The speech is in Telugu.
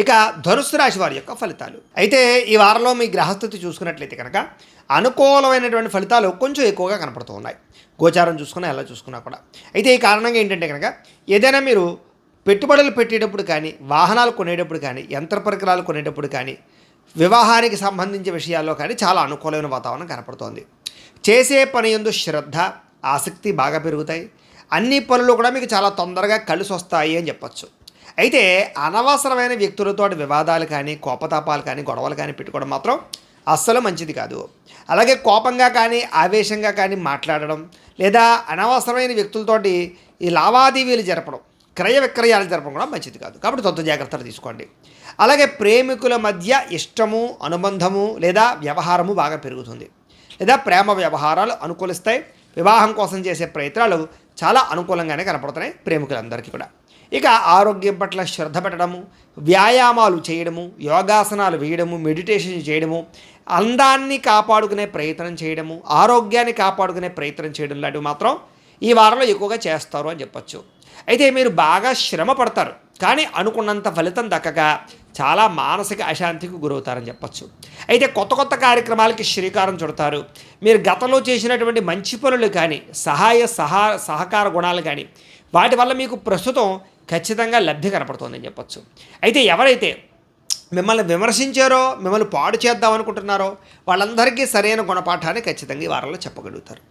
ఇక ధనుస్సు రాశి వారి యొక్క ఫలితాలు అయితే ఈ వారంలో మీ గ్రహస్థితి చూసుకున్నట్లయితే కనుక అనుకూలమైనటువంటి ఫలితాలు కొంచెం ఎక్కువగా కనపడుతూ ఉన్నాయి. గోచారం చూసుకున్నా ఎలా చూసుకున్నా కూడా. అయితే ఈ కారణంగా ఏంటంటే కనుక ఏదైనా మీరు పెట్టుబడులు పెట్టేటప్పుడు కానీ, వాహనాలు కొనేటప్పుడు కానీ, యంత్ర పరికరాలు కొనేటప్పుడు కానీ, వివాహానికి సంబంధించిన విషయాల్లో కానీ చాలా అనుకూలమైన వాతావరణం కనపడుతోంది. చేసే పని యందు శ్రద్ధ, ఆసక్తి బాగా పెరుగుతాయి. అన్ని పనులు కూడా మీకు చాలా తొందరగా కలిసి వస్తాయి అని చెప్పచ్చు. అయితే అనవసరమైన వ్యక్తులతో వివాదాలు కానీ, కోపతాపాలు కానీ, గొడవలు కానీ పెట్టుకోవడం మాత్రం అస్సలు మంచిది కాదు. అలాగే కోపంగా కానీ, ఆవేశంగా కానీ మాట్లాడడం, లేదా అనవసరమైన వ్యక్తులతోటి ఈ లావాదేవీలు జరపడం, క్రయ విక్రయాలు జరపడం కూడా మంచిది కాదు. కాబట్టి తొందర జాగ్రత్తలు తీసుకోండి. అలాగే ప్రేమికుల మధ్య ఇష్టము, అనుబంధము లేదా వ్యవహారము బాగా పెరుగుతుంది. లేదా ప్రేమ వ్యవహారాలు అనుకూలిస్తాయి. వివాహం కోసం చేసే ప్రయత్నాలు చాలా అనుకూలంగానే కనపడుతున్నాయి ప్రేమికులందరికీ కూడా. ఇక ఆరోగ్యం పట్ల శ్రద్ధ పెట్టడము, వ్యాయామాలు చేయడము, యోగాసనాలు వేయడము, మెడిటేషన్ చేయడము, అందాన్ని కాపాడుకునే ప్రయత్నం చేయడము, ఆరోగ్యాన్ని కాపాడుకునే ప్రయత్నం చేయడం లాంటివి మాత్రం ఈ వారంలో ఎక్కువగా చేస్తారు అని చెప్పచ్చు. అయితే మీరు బాగా శ్రమ పడతారు, కానీ అనుకున్నంత ఫలితం దక్కక చాలా మానసిక అశాంతికి గురవుతారని చెప్పచ్చు. అయితే కొత్త కొత్త కార్యక్రమాలకి శ్రీకారం చుడతారు. మీరు గతంలో చేసినటువంటి మంచి పనులు కానీ, సహకార గుణాలు కానీ, వాటి వల్ల మీకు ప్రస్తుతం ఖచ్చితంగా లబ్ధి కనపడుతుందని చెప్పచ్చు. అయితే ఎవరైతే మిమ్మల్ని విమర్శించారో, మిమ్మల్ని పాడు చేద్దాం అనుకుంటున్నారో వాళ్ళందరికీ సరైన గుణపాఠాన్ని ఖచ్చితంగా ఈ వారంలో చెప్పగలుగుతారు.